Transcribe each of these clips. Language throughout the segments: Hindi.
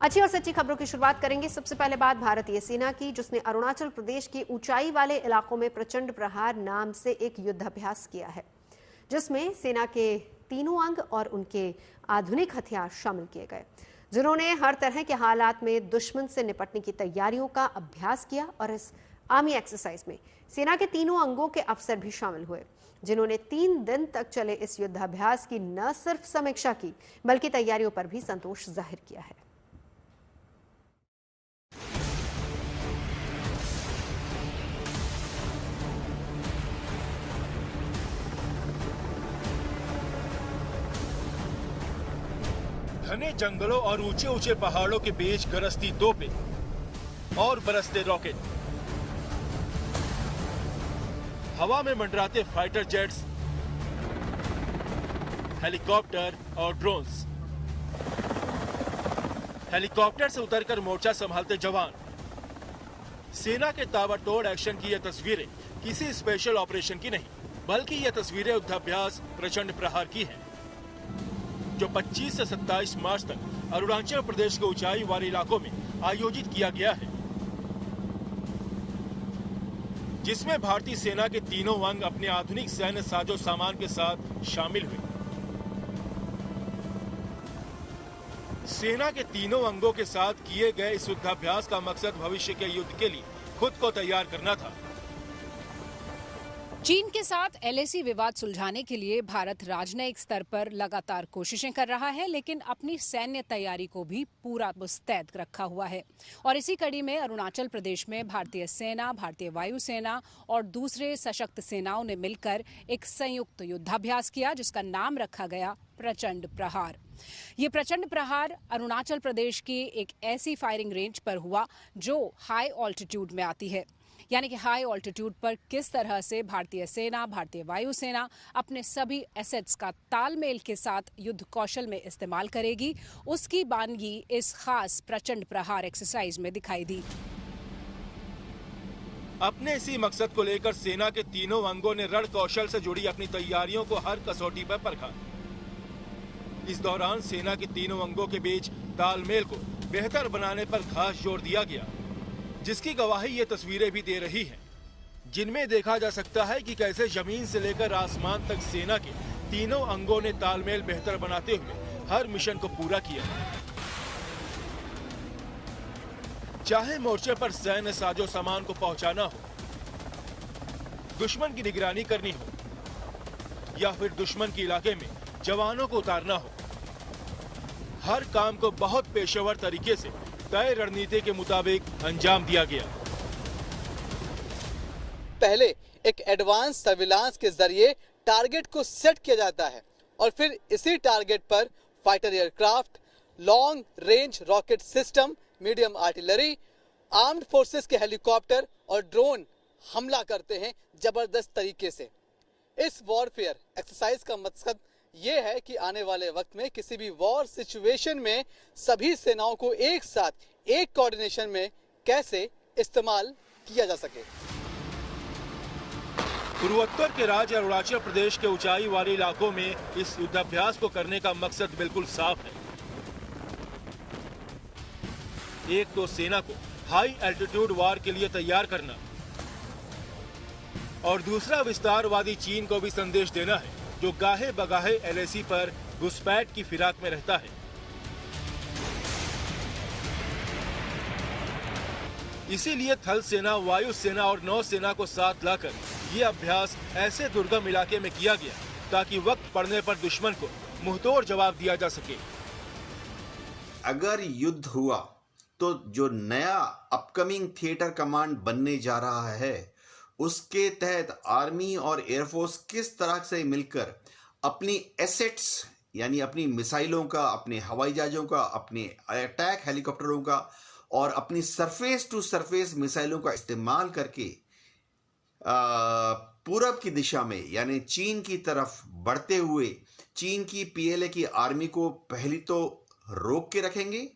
अच्छी और सच्ची खबरों की शुरुआत करेंगे। सबसे पहले बात भारतीय सेना की, जिसने अरुणाचल प्रदेश के ऊंचाई वाले इलाकों में प्रचंड प्रहार नाम से एक युद्धाभ्यास किया है, जिसमें सेना के तीनों अंग और उनके आधुनिक हथियार शामिल किए गए, जिन्होंने हर तरह के हालात में दुश्मन से निपटने की तैयारियों का अभ्यास किया। और इस आर्मी एक्सरसाइज में सेना के तीनों अंगों के अफसर भी शामिल हुए, जिन्होंने 3 दिन तक चले इस युद्धाभ्यास की न सिर्फ समीक्षा की, बल्कि तैयारियों पर भी संतोष जाहिर किया है। घने जंगलों और ऊंचे ऊंचे पहाड़ों के बीच गरजती तोपें और बरसते रॉकेट, हवा में मंडराते फाइटर जेट्स, हेलीकॉप्टर और ड्रोन्स, हेलीकॉप्टर से उतरकर मोर्चा संभालते जवान। सेना के ताबड़तोड़ एक्शन की यह तस्वीरें किसी स्पेशल ऑपरेशन की नहीं, बल्कि यह तस्वीरें युद्धाभ्यास प्रचंड प्रहार की हैं, जो 25 से 27 मार्च तक अरुणाचल प्रदेश के ऊंचाई वाले इलाकों में आयोजित किया गया है, जिसमें भारतीय सेना के तीनों अंग अपने आधुनिक सैन्य साजो सामान के साथ शामिल हुए। सेना के तीनों अंगों के साथ किए गए इस युद्धाभ्यास का मकसद भविष्य के युद्ध के लिए खुद को तैयार करना था। चीन के साथ एलएसी विवाद सुलझाने के लिए भारत राजनयिक स्तर पर लगातार कोशिशें कर रहा है, लेकिन अपनी सैन्य तैयारी को भी पूरा मुस्तैद रखा हुआ है। और इसी कड़ी में अरुणाचल प्रदेश में भारतीय सेना, भारतीय वायुसेना और दूसरे सशक्त सेनाओं ने मिलकर एक संयुक्त युद्धाभ्यास किया, जिसका नाम रखा गया प्रचंड प्रहार। ये प्रचंड प्रहार अरुणाचल प्रदेश की एक ऐसी फायरिंग रेंज पर हुआ जो हाई ऑल्टीट्यूड में आती है, यानी कि हाई ऑल्टीट्यूड पर किस तरह से भारतीय सेना, भारतीय वायुसेना अपने सभी एसेट्स का तालमेल के साथ युद्ध कौशल में इस्तेमाल करेगी, उसकी बानगी इस खास प्रचंड प्रहार एक्सरसाइज में दिखाई दी। अपने इसी मकसद को लेकर सेना के तीनों अंगों ने रण कौशल से जुड़ी अपनी तैयारियों को हर कसौटी पर परखा। इस दौरान सेना के तीनों अंगों के बीच तालमेल को बेहतर बनाने पर खास जोर दिया गया, जिसकी गवाही ये तस्वीरें भी दे रही हैं, जिनमें देखा जा सकता है कि कैसे जमीन से लेकर आसमान तक सेना के तीनों अंगों ने तालमेल बेहतर बनाते हुए हर मिशन को पूरा किया। चाहे मोर्चे पर सैन्य साजो सामान को पहुंचाना हो, दुश्मन की निगरानी करनी हो, या फिर दुश्मन के इलाके में जवानों को उतारना हो, हर काम को बहुत पेशेवर तरीके से तय रणनीति के मुताबिक अंजाम दिया गया। पहले एक एडवांस सर्विलांस के जरिए टारगेट को सेट किया जाता है और फिर इसी टारगेट पर fighter aircraft, long range rocket system, medium artillery, armed forces के हेलीकॉप्टर और ड्रोन हमला करते हैं जबरदस्त तरीके से। इस वॉरफेयर एक्सरसाइज का मकसद ये है कि आने वाले वक्त में किसी भी वॉर सिचुएशन में सभी सेनाओं को एक साथ एक कोऑर्डिनेशन में कैसे इस्तेमाल किया जा सके। पूर्वोत्तर के राज्य अरुणाचल प्रदेश के ऊंचाई वाले इलाकों में इस युद्धाभ्यास को करने का मकसद बिल्कुल साफ है। एक तो सेना को हाई एल्टीट्यूड वार के लिए तैयार करना, और दूसरा विस्तारवादी चीन को भी संदेश देना है, जो गाहे बगाहे एलएसी पर घुसपैठ की फिराक में रहता है। इसीलिए थल सेना, वायु सेना और नौसेना को साथ लाकर ये अभ्यास ऐसे दुर्गम इलाके में किया गया ताकि वक्त पड़ने पर दुश्मन को मुंहतोड़ जवाब दिया जा सके। अगर युद्ध हुआ तो जो नया अपकमिंग थिएटर कमांड बनने जा रहा है, उसके तहत आर्मी और एयरफोर्स किस तरह से मिलकर अपनी एसेट्स यानी अपनी मिसाइलों का, अपने हवाई जहाज़ों का, अपने अटैक हेलीकॉप्टरों का और अपनी सरफेस टू सरफेस मिसाइलों का इस्तेमाल करके पूरब की दिशा में यानी चीन की तरफ बढ़ते हुए चीन की पीएलए की आर्मी को पहली तो रोक के रखेंगे,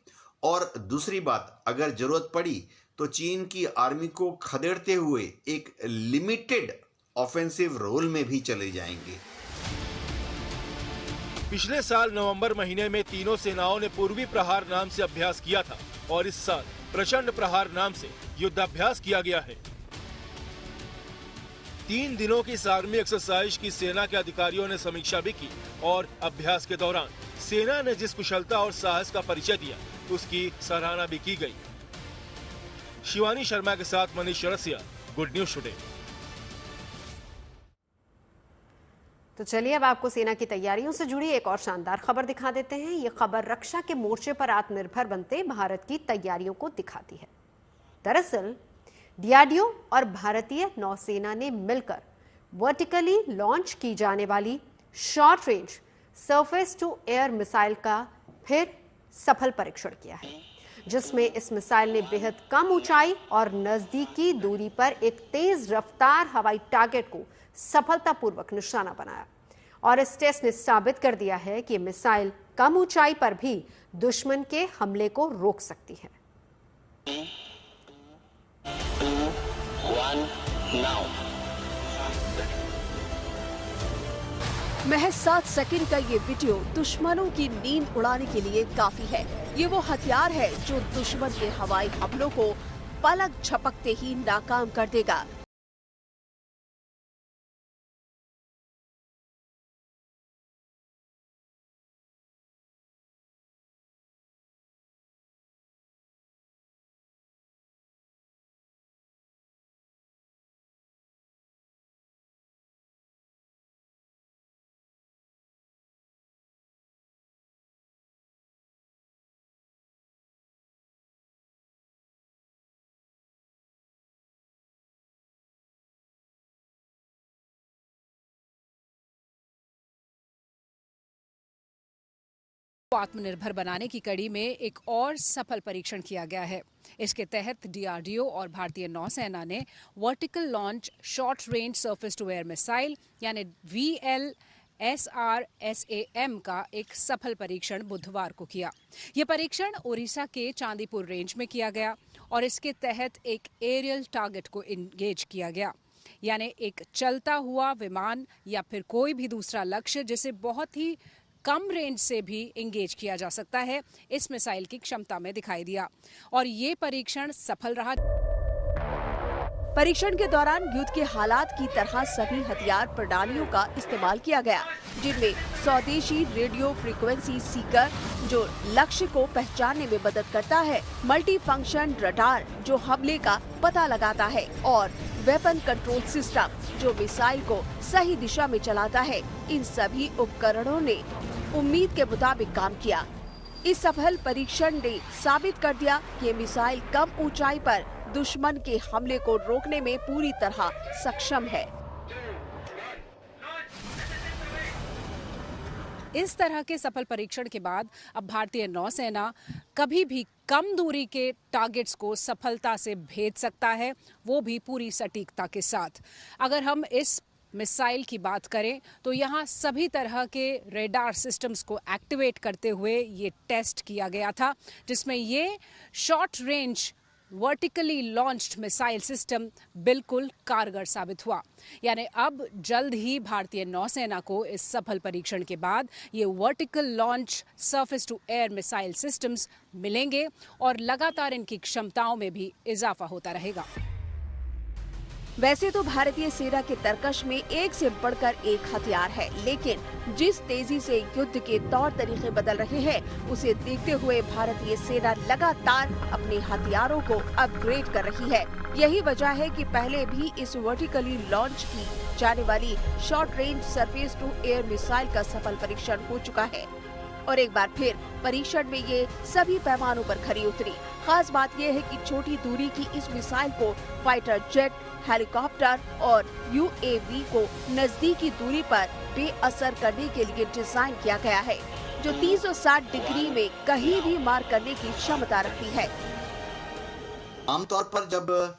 और दूसरी बात, अगर जरूरत पड़ी तो चीन की आर्मी को खदेड़ते हुए एक लिमिटेड ऑफेंसिव रोल में भी चले जाएंगे। पिछले साल नवंबर महीने में तीनों सेनाओं ने पूर्वी प्रहार नाम से अभ्यास किया था और इस साल प्रचंड प्रहार नाम से युद्धाभ्यास किया गया है। 3 दिनों की इस आर्मी एक्सरसाइज की सेना के अधिकारियों ने समीक्षा भी की और अभ्यास के दौरान सेना ने जिस कुशलता और साहस का परिचय दिया उसकी सराहना भी की गई। शिवानी शर्मा के साथ मनीष रसिया, गुड न्यूज टुडे। तो चलिए अब आपको सेना की तैयारियों से जुड़ी एक और शानदार खबर दिखा देते हैं। ये खबर रक्षा के मोर्चे पर आत्मनिर्भर बनते भारत की तैयारियों को दिखाती है। दरअसल डीआरडीओ और भारतीय नौसेना ने मिलकर वर्टिकली लॉन्च की जाने वाली short range surface to air missile का फिर सफल परीक्षण किया है, जिसमें इस मिसाइल ने बेहद कम ऊंचाई और नजदीकी दूरी पर एक तेज रफ्तार हवाई टारगेट को सफलतापूर्वक निशाना बनाया। और इस टेस्ट ने साबित कर दिया है कि मिसाइल कम ऊंचाई पर भी दुश्मन के हमले को रोक सकती है। 2, 1, now. महज 7 सेकंड का ये वीडियो दुश्मनों की नींद उड़ाने के लिए काफी है। ये वो हथियार है जो दुश्मन के हवाई हमलों को पलक झपकते ही नाकाम कर देगा। आत्मनिर्भर बनाने की कड़ी में एक और सफल परीक्षण किया गया है। इसके तहत डीआरडीओ और भारतीय नौसेना ने vertical launch short range surface to air missile यानी VLSRSAM का एक सफल परीक्षण बुधवार को किया। यह परीक्षण ओडिशा के चांदीपुर रेंज में किया गया और इसके तहत एक एरियल टारगेट को इंगेज किया गया, यानी एक चलता हुआ विमान या फिर कोई भी दूसरा लक्ष्य जिसे बहुत ही कम रेंज से भी इंगेज किया जा सकता है, इस मिसाइल की क्षमता में दिखाई दिया और ये परीक्षण सफल रहा। परीक्षण के दौरान युद्ध के हालात की तरह सभी हथियार प्रणालियों का इस्तेमाल किया गया, जिनमें स्वदेशी रेडियो फ्रीक्वेंसी सीकर जो लक्ष्य को पहचानने में मदद करता है, मल्टी फंक्शन रडार जो हमले का पता लगाता है और वेपन कंट्रोल सिस्टम जो मिसाइल को सही दिशा में चलाता है। इन सभी उपकरणों ने उम्मीद के मुताबिक काम किया। इस सफल परीक्षण ने साबित कर दिया कि मिसाइल कम ऊंचाई पर दुश्मन के हमले को रोकने में पूरी तरह सक्षम है। इस तरह के सफल परीक्षण के बाद अब भारतीय नौसेना कभी भी कम दूरी के टारगेट्स को सफलता से भेद सकता है, वो भी पूरी सटीकता के साथ। अगर हम इस मिसाइल की बात करें तो यहाँ सभी तरह के रेडार सिस्टम्स को एक्टिवेट करते हुए ये टेस्ट किया गया था, जिसमें ये short range vertically launched missile system बिल्कुल कारगर साबित हुआ। यानी अब जल्द ही भारतीय नौसेना को इस सफल परीक्षण के बाद ये vertical launch surface to air missile systems मिलेंगे और लगातार इनकी क्षमताओं में भी इजाफा होता रहेगा। वैसे तो भारतीय सेना के तरकश में एक से बढ़कर एक हथियार है, लेकिन जिस तेजी से युद्ध के तौर तरीके बदल रहे हैं, उसे देखते हुए भारतीय सेना लगातार अपने हथियारों को अपग्रेड कर रही है। यही वजह है कि पहले भी इस वर्टिकली लॉन्च की जाने वाली short range surface to air missile का सफल परीक्षण हो चुका है और एक बार फिर परीक्षण में ये सभी पैमानों पर खरी उतरी। खास बात यह है कि छोटी दूरी की इस मिसाइल को फाइटर जेट, हेलीकॉप्टर और यूएवी को नजदीकी दूरी पर बेअसर करने के लिए डिजाइन किया गया है, जो 360 डिग्री में कहीं भी मार करने की क्षमता रखती है। आमतौर पर जब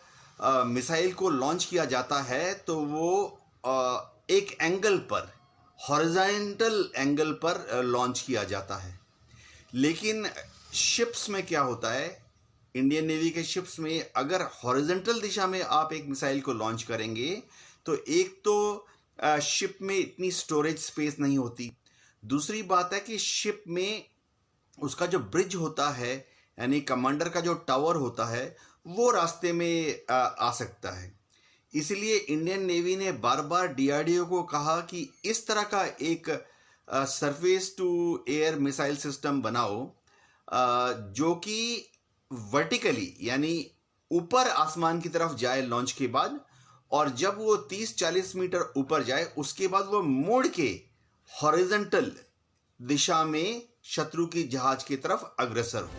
मिसाइल को लॉन्च किया जाता है तो वो एक एंगल पर, हॉरिजॉन्टल एंगल पर लॉन्च किया जाता है। लेकिन शिप्स में क्या होता है, इंडियन नेवी के शिप्स में अगर हॉरिजॉन्टल दिशा में आप एक मिसाइल को लॉन्च करेंगे तो एक तो शिप में इतनी स्टोरेज स्पेस नहीं होती, दूसरी बात है कि शिप में उसका जो ब्रिज होता है, यानी कमांडर का जो टावर होता है, वो रास्ते में आ सकता है। इसलिए इंडियन नेवी ने बार बार डीआरडीओ को कहा कि इस तरह का एक surface to air missile system बनाओ जो कि वर्टिकली यानी ऊपर आसमान की तरफ जाए लॉन्च के बाद, और जब वो 30-40 मीटर ऊपर जाए उसके बाद वो मोड़ के हॉरिजॉन्टल दिशा में शत्रु की जहाज की तरफ अग्रसर हो।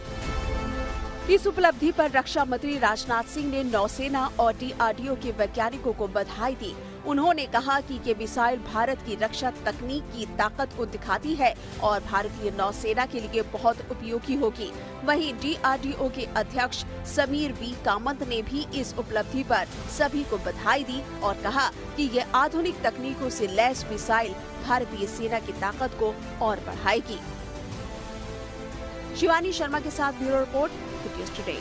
इस उपलब्धि पर रक्षा मंत्री राजनाथ सिंह ने नौसेना और डीआरडीओ के वैज्ञानिकों को बधाई दी। उन्होंने कहा कि ये मिसाइल भारत की रक्षा तकनीक की ताकत को दिखाती है और भारतीय नौसेना के लिए बहुत उपयोगी होगी। वहीं डीआरडीओ के अध्यक्ष समीर वी कामत ने भी इस उपलब्धि पर सभी को बधाई दी और कहा कि ये आधुनिक तकनीकों से लैस मिसाइल भारतीय सेना की ताकत को और बढ़ाएगी। शिवानी शर्मा के साथ ब्यूरो रिपोर्ट टुडे।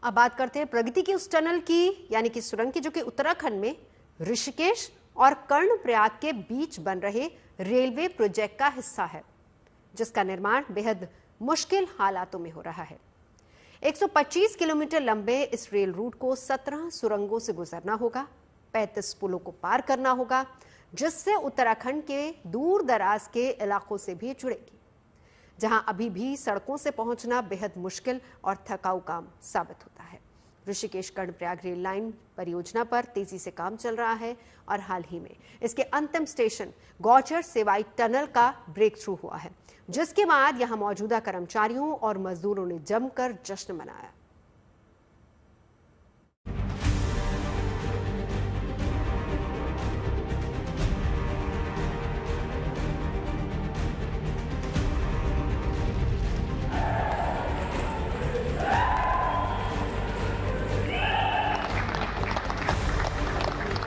अब बात करते हैं प्रगति की उस टनल की, यानी कि सुरंग की, जो कि उत्तराखंड में ऋषिकेश और कर्णप्रयाग के बीच बन रहे रेलवे प्रोजेक्ट का हिस्सा है, जिसका निर्माण बेहद मुश्किल हालातों में हो रहा है। 125 किलोमीटर लंबे इस रेल रूट को 17 सुरंगों से गुजरना होगा, 35 पुलों को पार करना होगा, जिससे उत्तराखंड के दूर दराज के इलाकों से भी जुड़ेगी, जहां अभी भी सड़कों से पहुंचना बेहद मुश्किल और थकाऊ काम साबित होता है। ऋषिकेश कर्णप्रयाग रेल लाइन परियोजना पर तेजी से काम चल रहा है और हाल ही में इसके अंतिम स्टेशन गौचर सेवाई टनल का ब्रेक थ्रू हुआ है, जिसके बाद यहां मौजूदा कर्मचारियों और मजदूरों ने जमकर जश्न मनाया।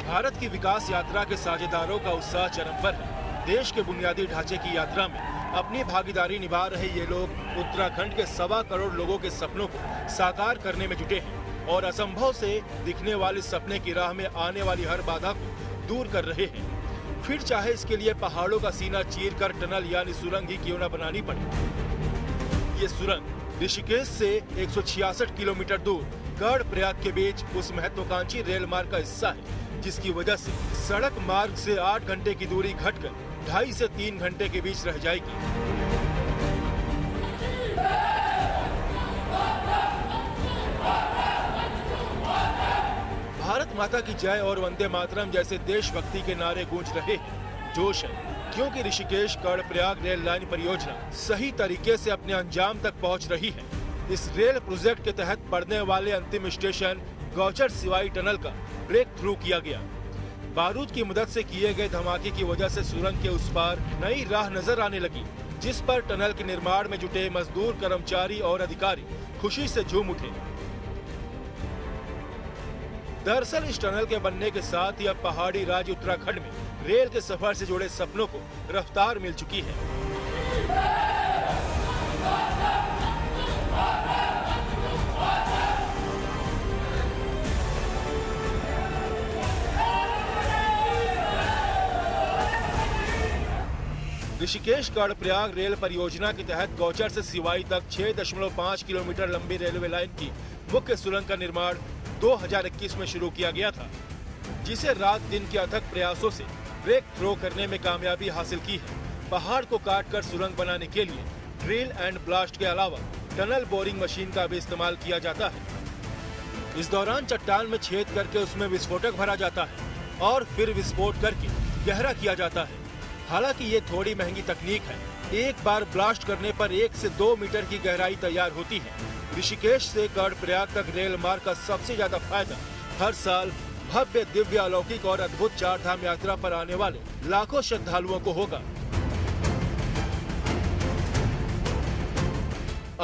भारत की विकास यात्रा के साझेदारों का उत्साह चरम पर है। देश के बुनियादी ढांचे की यात्रा में अपनी भागीदारी निभा रहे ये लोग उत्तराखंड के 1.25 करोड़ लोगों के सपनों को साकार करने में जुटे हैं और असंभव से दिखने वाले सपने की राह में आने वाली हर बाधा को दूर कर रहे हैं। फिर चाहे इसके लिए पहाड़ों का सीना चीरकर टनल यानी सुरंग ही क्यों न बनानी पड़े। ये सुरंग ऋषिकेश से 166 किलोमीटर दूर कर्णप्रयाग के बीच उस महत्वाकांक्षी रेल मार्ग का हिस्सा है, जिसकी वजह से सड़क मार्ग से 8 घंटे की दूरी घटकर 2.5 से 3 घंटे के बीच रह जाएगी। भारत माता की जय और वंदे मातरम जैसे देशभक्ति के नारे गूंज रहे हैं। जोश है क्योंकि ऋषिकेश कर्णप्रयाग रेल लाइन परियोजना सही तरीके से अपने अंजाम तक पहुंच रही है। इस रेल प्रोजेक्ट के तहत पड़ने वाले अंतिम स्टेशन गौचर सिवाई टनल का ब्रेक थ्रू किया गया। बारूद की मदद से किए गए धमाके की वजह से सुरंग के उस पार नई राह नजर आने लगी, जिस पर टनल के निर्माण में जुटे मजदूर, कर्मचारी और अधिकारी खुशी से झूम उठे। दरअसल इस टनल के बनने के साथ ही अब पहाड़ी राज्य उत्तराखंड में रेल के सफर से जुड़े सपनों को रफ्तार मिल चुकी है। ऋषिकेश कर्णप्रयाग रेल परियोजना के तहत गौचर से सिवाई तक 6.5 किलोमीटर लंबी रेलवे लाइन की मुख्य सुरंग का निर्माण 2021 में शुरू किया गया था, जिसे रात दिन के अथक प्रयासों से ब्रेक थ्रो करने में कामयाबी हासिल की है। पहाड़ को काटकर सुरंग बनाने के लिए ड्रिल एंड ब्लास्ट के अलावा टनल बोरिंग मशीन का भी इस्तेमाल किया जाता है। इस दौरान चट्टान में छेद करके उसमें विस्फोटक भरा जाता है और फिर विस्फोट करके गहरा किया जाता है। हालांकि ये थोड़ी महंगी तकनीक है। एक बार ब्लास्ट करने पर 1 से 2 मीटर की गहराई तैयार होती है। ऋषिकेश से कर्णप्रयाग तक रेल मार्ग का सबसे ज्यादा फायदा हर साल भव्य, दिव्य, अलौकिक और अद्भुत 4 धाम यात्रा पर आने वाले लाखों श्रद्धालुओं को होगा।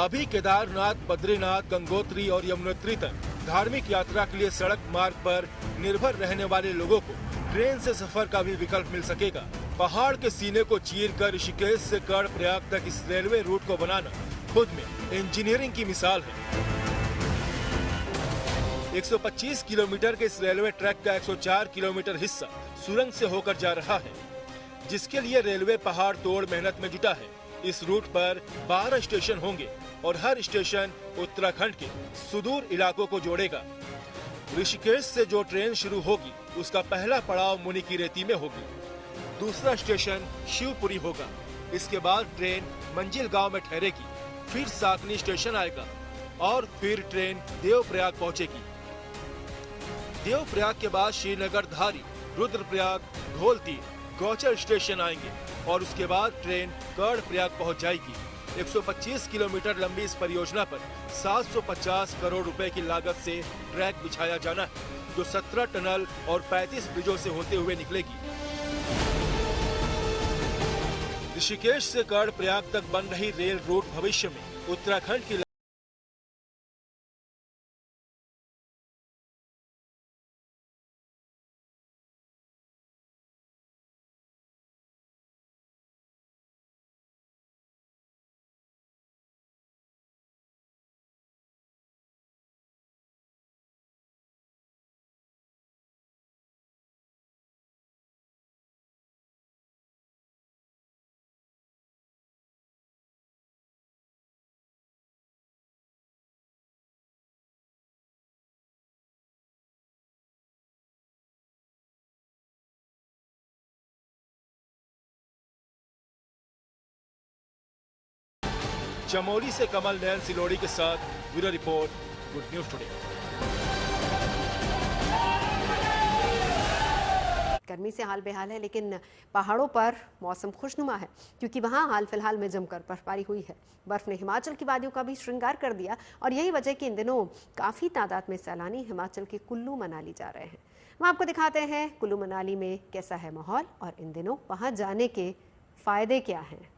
अभी केदारनाथ, बद्रीनाथ, गंगोत्री और यमुनोत्री तक धार्मिक यात्रा के लिए सड़क मार्ग पर निर्भर रहने वाले लोगों को ट्रेन से सफर का भी विकल्प मिल सकेगा। पहाड़ के सीने को चीरकर ऋषिकेश से कर्णप्रयाग तक इस रेलवे रूट को बनाना खुद में इंजीनियरिंग की मिसाल है। 125 किलोमीटर के इस रेलवे ट्रैक का 104 किलोमीटर हिस्सा सुरंग से होकर जा रहा है, जिसके लिए रेलवे पहाड़ तोड़ मेहनत में जुटा है। इस रूट पर 12 स्टेशन होंगे और हर स्टेशन उत्तराखंड के सुदूर इलाकों को जोड़ेगा। ऋषिकेश से जो ट्रेन शुरू होगी उसका पहला पड़ाव मुनिकीरेती में होगी। दूसरा स्टेशन शिवपुरी होगा। इसके बाद ट्रेन मंजिल गांव में ठहरेगी, फिर साकनी स्टेशन आएगा और फिर ट्रेन देवप्रयाग पहुंचेगी। देवप्रयाग के बाद श्रीनगर धारी, रुद्रप्रयाग, धौलतीर, गौचर स्टेशन आएंगे और उसके बाद ट्रेन कर्णप्रयाग पहुंच जाएगी। 125 किलोमीटर लंबी इस परियोजना पर 750 करोड़ रुपए की लागत से ट्रैक बिछाया जाना है, जो 17 टनल और 35 ब्रिजों से होते हुए निकलेगी। ऋषिकेश से कर्णप्रयाग तक बन रही रेल रूट भविष्य में उत्तराखंड की चमोली से कमल नयन सिलोड़ी के साथ bureau report, good news today. गर्मी से हाल बेहाल है, लेकिन पहाड़ों पर मौसम खुशनुमा है क्योंकि वहां हाल फिलहाल में जमकर बर्फबारी हुई है। बर्फ ने हिमाचल की वादियों का भी श्रृंगार कर दिया और यही वजह कि इन दिनों काफी तादाद में सैलानी हिमाचल के कुल्लू मनाली जा रहे हैं। हम आपको दिखाते हैं कुल्लू मनाली में कैसा है माहौल और इन दिनों वहां जाने के फायदे क्या हैं।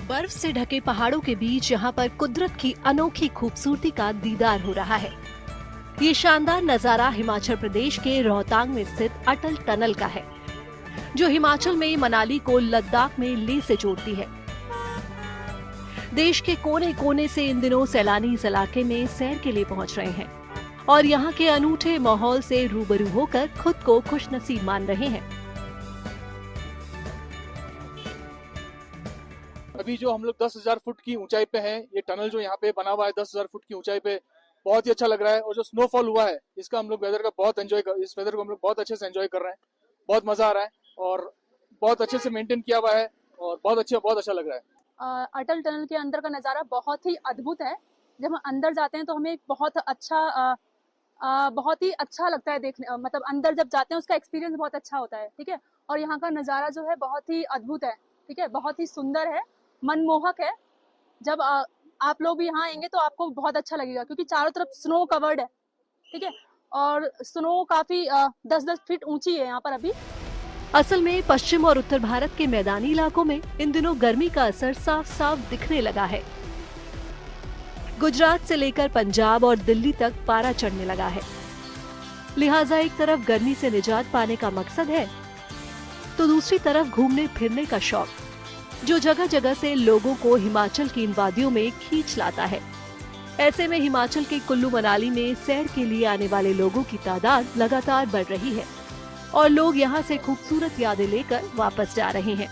बर्फ से ढके पहाड़ों के बीच यहाँ पर कुदरत की अनोखी खूबसूरती का दीदार हो रहा है। ये शानदार नजारा हिमाचल प्रदेश के रोहतांग में स्थित अटल टनल का है, जो हिमाचल में मनाली को लद्दाख में लेह से जोड़ती है। देश के कोने कोने से इन दिनों सैलानी इस इलाके में सैर के लिए पहुंच रहे हैं और यहाँ के अनूठे माहौल से रूबरू होकर खुद को खुशनसीब मान रहे हैं। अभी जो हम लोग 10,000 फुट की ऊंचाई पे हैं, ये टनल जो यहाँ पे बना हुआ है 10,000 फुट की ऊंचाई पे, बहुत ही अच्छा लग रहा है। और जो स्नोफॉल हुआ है इसका हम लोग वेदर का बहुत इस वेदर को हम लोग बहुत अच्छे से एंजॉय कर रहे हैं। बहुत मजा आ रहा है और बहुत अच्छे से मेंटेन किया हुआ है और बहुत अच्छा लग रहा है। अटल टनल के अंदर का नज़ारा बहुत ही अद्भुत है। जब हम अंदर जाते हैं तो हमें बहुत ही अच्छा लगता है देखने, मतलब अंदर जब जाते हैं उसका एक्सपीरियंस बहुत अच्छा होता है। ठीक है, और यहाँ का नज़ारा जो है बहुत ही अद्भुत है। ठीक है, बहुत ही सुंदर है, मनमोहक है। जब आप लोग भी यहाँ आएंगे तो आपको बहुत अच्छा लगेगा क्योंकि चारों तरफ स्नो कवर्ड है। ठीक है, और स्नो काफी 10-10 फीट ऊंची है यहाँ पर अभी। असल में पश्चिम और उत्तर भारत के मैदानी इलाकों में इन दिनों गर्मी का असर साफ साफ दिखने लगा है। गुजरात से लेकर पंजाब और दिल्ली तक पारा चढ़ने लगा है। लिहाजा एक तरफ गर्मी से निजात पाने का मकसद है तो दूसरी तरफ घूमने फिरने का शौक, जो जगह जगह से लोगों को हिमाचल की इन वादियों में खींच लाता है। ऐसे में हिमाचल के कुल्लू मनाली में सैर के लिए आने वाले लोगों की तादाद लगातार बढ़ रही है और लोग यहाँ से खूबसूरत यादें लेकर वापस जा रहे हैं।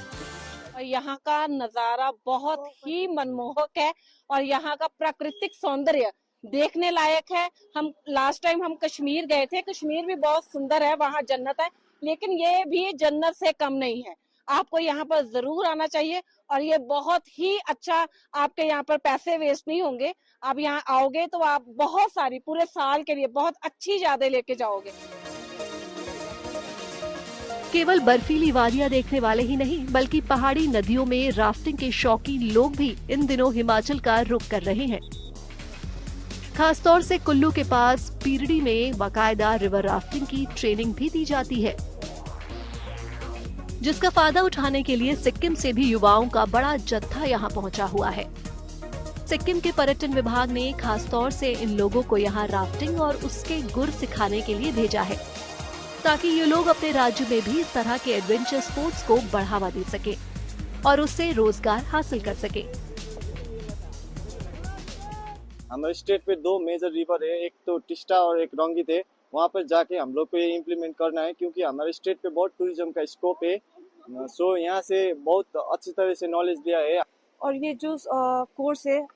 यहाँ का नजारा बहुत ही मनमोहक है और यहाँ का प्राकृतिक सौंदर्य देखने लायक है। हम लास्ट टाइम हम कश्मीर गए थे, कश्मीर भी बहुत सुंदर है, वहाँ जन्नत है, लेकिन ये भी जन्नत से कम नहीं है। आपको यहाँ पर जरूर आना चाहिए और ये बहुत ही अच्छा, आपके यहाँ पर पैसे वेस्ट नहीं होंगे। आप यहाँ आओगे तो आप बहुत सारी पूरे साल के लिए बहुत अच्छी यादें लेके जाओगे। केवल बर्फीली वादियां देखने वाले ही नहीं बल्कि पहाड़ी नदियों में राफ्टिंग के शौकीन लोग भी इन दिनों हिमाचल का रुख कर रहे हैं। खासतौर से कुल्लू के पास पीरडी में बाकायदा रिवर राफ्टिंग की ट्रेनिंग भी दी जाती है, जिसका फायदा उठाने के लिए सिक्किम से भी युवाओं का बड़ा जत्था यहाँ पहुँचा हुआ है। सिक्किम के पर्यटन विभाग ने खासतौर से इन लोगों को यहाँ राफ्टिंग और उसके गुर सिखाने के लिए भेजा है, ताकि ये लोग अपने राज्य में भी इस तरह के एडवेंचर स्पोर्ट्स को बढ़ावा दे सके। और उससे रोजगार हासिल कर सके। हमारे स्टेट पे 2 मेजर रिवर है, एक तो टिस्टा और एक रंगीत है। वहाँ पर जाके हम लोग को ये इम्प्लीमेंट करना है, क्योंकि हमारे स्टेट पे बहुत टूरिज्म का स्कोप है। सो यहाँ से बहुत अच्छी तरह से नॉलेज दिया है। और ये जो कोर्स है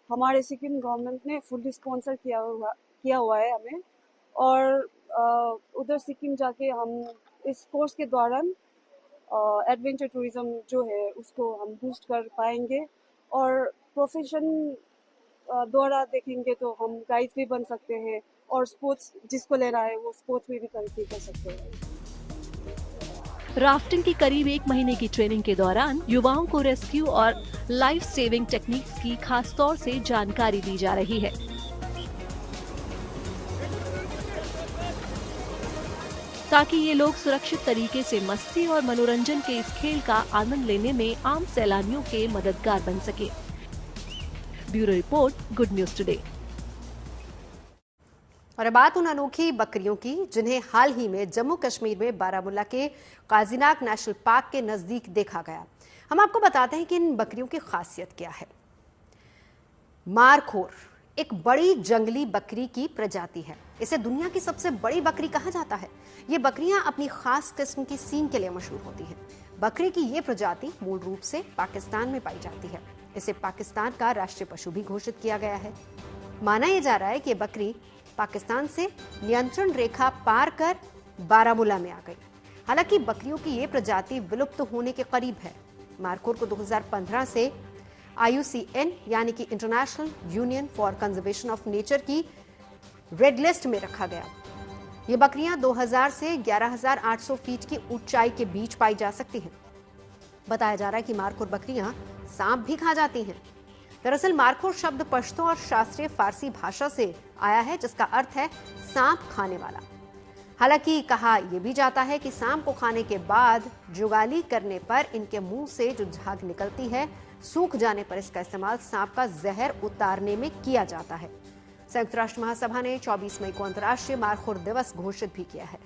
हमारे सिक्किम गवर्नमेंट ने फुल स्पॉन्सर किया हुआ है हमें, और उधर सिक्किम जाके हम इस कोर्स के दौरान एडवेंचर टूरिज्म जो है उसको हम बूस्ट कर पाएंगे, और प्रोफेशन द्वारा देखेंगे तो हम गाइड भी बन सकते हैं, और स्पोर्ट्स जिसको लेना है वो स्पोर्ट्स में भी तरक्की कर सकते हैं। राफ्टिंग की करीब 1 महीने की ट्रेनिंग के दौरान युवाओं को रेस्क्यू और लाइफ सेविंग टेक्निक्स की खास तौर से जानकारी दी जा रही है। ताकि ये लोग सुरक्षित तरीके से मस्ती और मनोरंजन के इस खेल का आनंद लेने में आम सैलानियों के मददगार बन सके। Bureau report, good news today. और अब बात उन अनोखी बकरियों की जिन्हें हाल ही में जम्मू कश्मीर में बारामूला के काजीनाग नेशनल पार्क के नजदीक देखा गया। हम आपको बताते हैं कि इन बकरियों की खासियत क्या है। मारखोर एक बड़ी जंगली बकरी की प्रजाति है। इसे दुनिया की सबसे बड़ी बकरी कहा जाता है। ये बकरियां अपनी खास किस्म की सींग के लिए मशहूर होती हैं। बकरी की ये प्रजाति मूल रूप से पाकिस्तान में पाई जाती है। इसे पाकिस्तान का राष्ट्रीय पशु भी घोषित किया गया है। माना यह जा रहा है कि बकरी पाकिस्तान से नियंत्रण रेखा पार कर बारामूला में आ गई। हालांकि बकरियों की ये प्रजाति विलुप्त होने के करीब है। मारखोर को 2015 से IUCN यानी कि international union for conservation of nature की रेड लिस्ट में रखा गया। ये बकरियां 2000 से 11,800 फीट की ऊंचाई के बीच पाई जा सकती हैं। बताया जा रहा है कि मारखोर बकरियां सांप भी खा जाती हैं। दरअसल मारखोर शब्द पश्तो और शास्त्रीय फारसी भाषा से आया है, जिसका अर्थ है सांप खाने वाला। हालांकि कहा यह भी जाता है कि सांप को खाने के बाद जुगाली करने पर इनके मुंह से जो झाग निकलती है, सूख जाने पर इसका इस्तेमाल सांप का जहर उतारने में किया जाता है। संयुक्त राष्ट्र महासभा ने 24 मई को अंतर्राष्ट्रीय मारखोर दिवस घोषित भी किया है।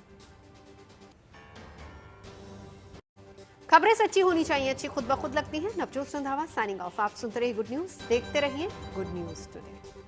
खबरें सच्ची होनी चाहिए, अच्छी खुद ब खुद लगती हैं। Navjot Randhawa signing off. आप सुनते रहिए गुड न्यूज, देखते रहिए गुड न्यूज टुडे।